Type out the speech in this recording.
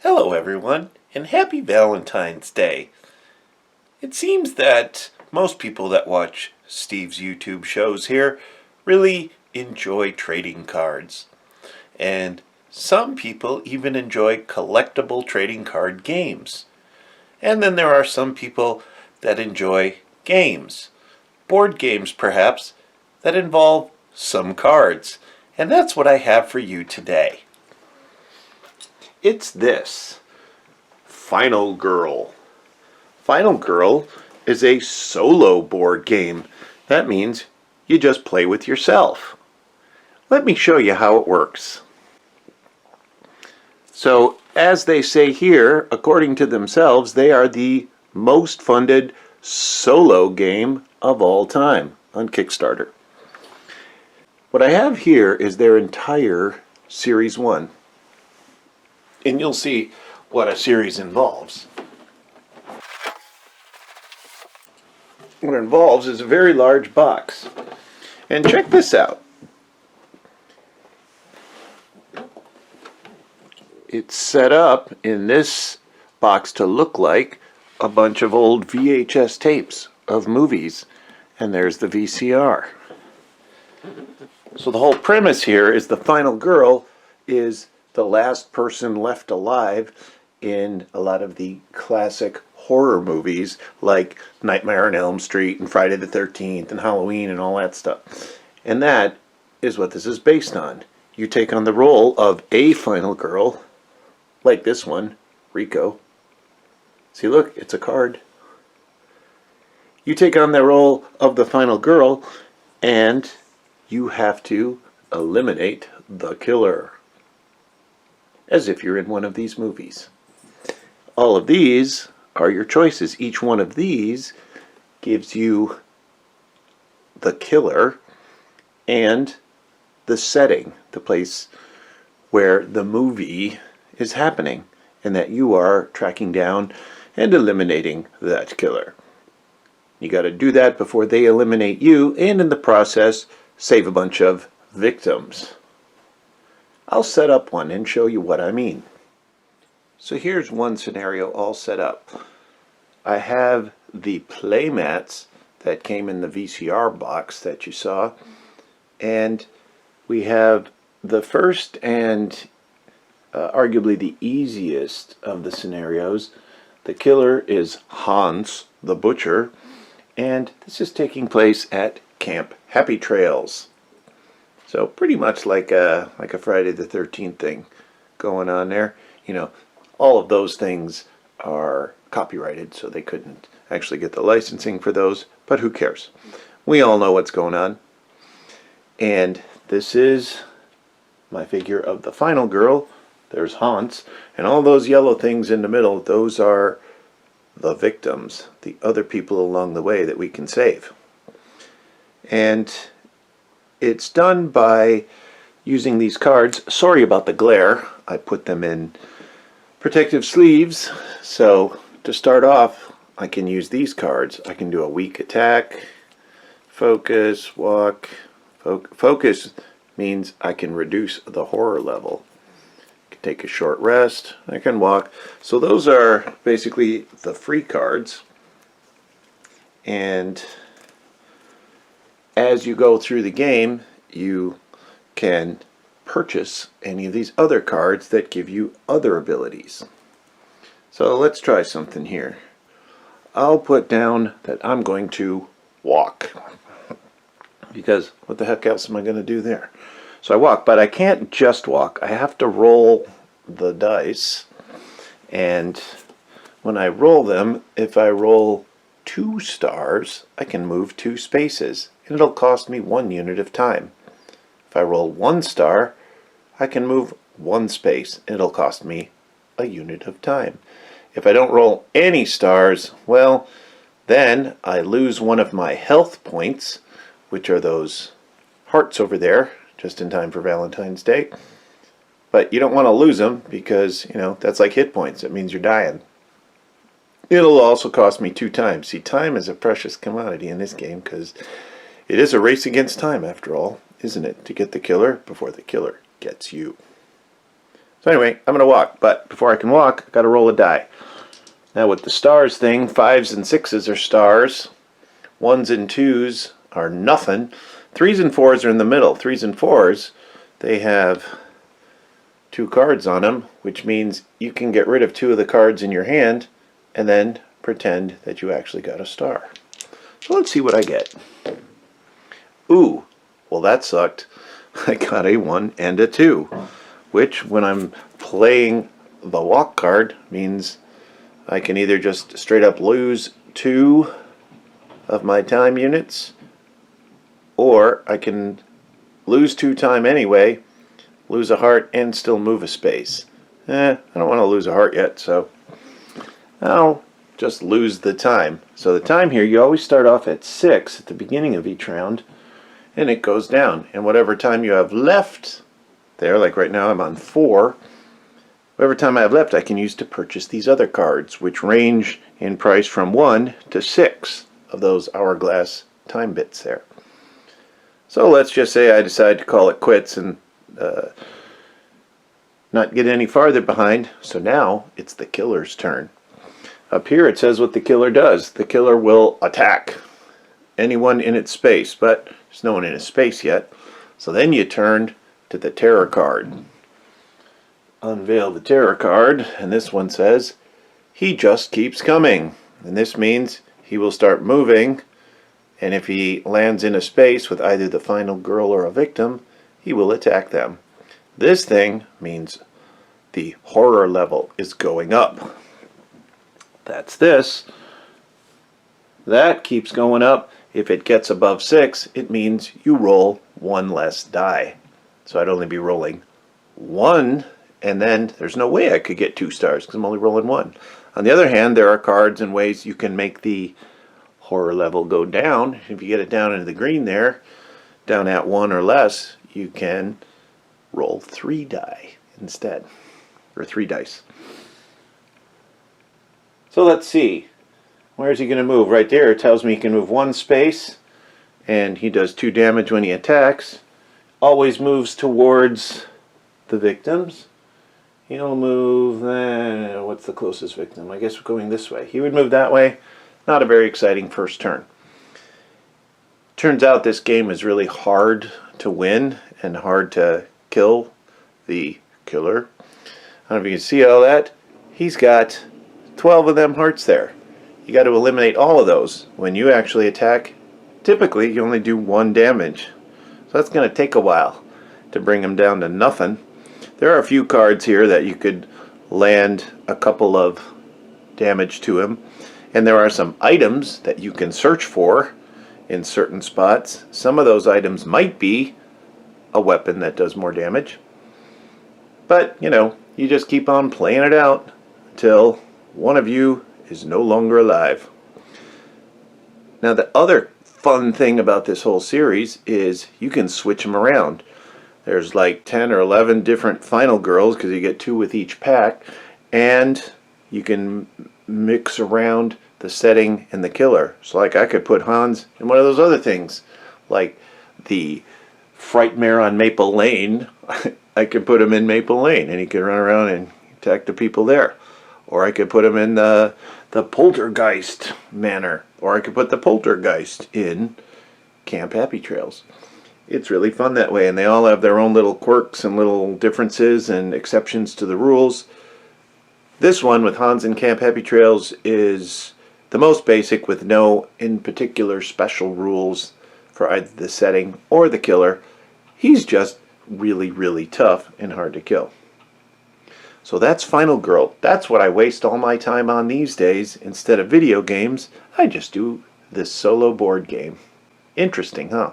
Hello everyone, and happy Valentine's Day. It seems that most people that watch Steve's YouTube shows here really enjoy trading cards. And some people even enjoy collectible trading card games. And then there are some people that enjoy games, board games perhaps, that involve some cards. And that's what I have for you today. It's this. Final Girl. Final Girl is a solo board game. That means you just play with yourself. Let me show you how it works. So, as they say here, according to themselves, they are the most funded solo game of all time on Kickstarter. What I have here is their entire Series 1. And you'll see what a series involves. What it involves is a very large box. And check this out. It's set up in this box to look like a bunch of old VHS tapes of movies. And there's the VCR. So the whole premise here is the final girl is the last person left alive in a lot of the classic horror movies like Nightmare on Elm Street and Friday the 13th and Halloween and all that stuff. And that is what this is based on. You take on the role of a final girl, like this one, Rico. See, look, it's a card. You take on the role of the final girl and you have to eliminate the killer, as if you're in one of these movies. All of these are your choices. Each one of these gives you the killer and the setting, the place where the movie is happening, and that you are tracking down and eliminating that killer. You got to do that before they eliminate you, and in the process save a bunch of victims. I'll set up one and show you what I mean. So here's one scenario all set up. I have the playmats that came in the VCR box that you saw, and we have the first and arguably the easiest of the scenarios. The killer is Hans the Butcher, and this is taking place at Camp Happy Trails. So pretty much like a Friday the 13th thing going on there. You know, all of those things are copyrighted, so they couldn't actually get the licensing for those, but who cares? We all know what's going on. And this is my figure of the final girl. There's Hans, and all those yellow things in the middle, those are the victims, the other people along the way that we can save. And it's done by using these cards. Sorry about the glare. I put them in protective sleeves. So to start off, I can use these cards. I can do a weak attack, focus, walk. Focus means I can reduce the horror level. I can take a short rest. I can walk. So those are basically the free cards. And as you go through the game, you can purchase any of these other cards that give you other abilities. So let's try something here. I'll put down that I'm going to walk, because what the heck else am I going to do there? So I walk, but I can't just walk. I have to roll the dice, and when I roll them, if I roll 2 stars, I can move 2 spaces, and it'll cost me 1 unit of time. If I roll 1 star, I can move 1 space, and it'll cost me a unit of time. If I don't roll any stars, well, then I lose one of my health points, which are those hearts over there, just in time for Valentine's Day. But you don't want to lose them because, you know, that's like hit points. It means you're dying. It'll also cost me 2 times. See, time is a precious commodity in this game because it is a race against time after all, isn't it? To get the killer before the killer gets you. So anyway, I'm going to walk, but before I can walk, I've got to roll a die. Now with the stars thing, 5s and 6s are stars, 1s and 2s are nothing, 3s and 4s are in the middle. 3s and 4s, they have 2 cards on them, which means you can get rid of 2 of the cards in your hand and then pretend that you actually got a star. So let's see what I get. Ooh, well that sucked. I got a 1 and a 2, which when I'm playing the walk card means I can either just straight up lose 2 of my time units, or I can lose 2 time anyway, lose a heart, and still move a space. I don't want to lose a heart yet, so I'll just lose the time. So the time here, you always start off at 6 at the beginning of each round, and it goes down. And whatever time you have left there, like right now I'm on 4, whatever time I have left I can use to purchase these other cards, which range in price from 1 to 6 of those hourglass time bits there. So let's just say I decide to call it quits and not get any farther behind. So now it's the killer's turn. Up here it says what the killer does. The killer will attack anyone in its space, but there's no one in its space yet. So then you turn to the terror card. Unveil the terror card, and this one says, he just keeps coming. And this means he will start moving, and if he lands in a space with either the final girl or a victim, he will attack them. This thing means the horror level is going up. That's this. That keeps going up. If it gets above 6, it means you roll 1 less die. So I'd only be rolling 1, and then there's no way I could get 2 stars because I'm only rolling 1. On the other hand, there are cards and ways you can make the horror level go down. If you get it down into the green there, down at 1 or less, you can roll 3 die instead, or 3 dice. So let's see. Where is he going to move? Right there it tells me he can move 1 space, and he does 2 damage when he attacks. Always moves towards the victims. He'll move, what's the closest victim? I guess we're going this way. He would move that way. Not a very exciting first turn. Turns out this game is really hard to win and hard to kill the killer. I don't know if you can see all that. He's got 12 of them hearts there. You got to eliminate all of those. When you actually attack, typically you only do 1 damage. So that's going to take a while to bring him down to nothing. There are a few cards here that you could land a couple of damage to him. And there are some items that you can search for in certain spots. Some of those items might be a weapon that does more damage. But, you know, you just keep on playing it out until one of you is no longer alive. Now the other fun thing about this whole series is you can switch them around. There's like 10 or 11 different final girls because you get 2 with each pack, and you can mix around the setting and the killer. So like I could put Hans in one of those other things, like the Frightmare on Maple Lane. I could put him in Maple Lane and he could run around and attack the people there. Or I could put him in the Poltergeist manor. Or I could put the Poltergeist in Camp Happy Trails. It's really fun that way, and they all have their own little quirks and little differences and exceptions to the rules. This one with Hans in Camp Happy Trails is the most basic, with no in particular special rules for either the setting or the killer. He's just really, really tough and hard to kill. So that's Final Girl. That's what I waste all my time on these days. Instead of video games, I just do this solo board game. Interesting, huh?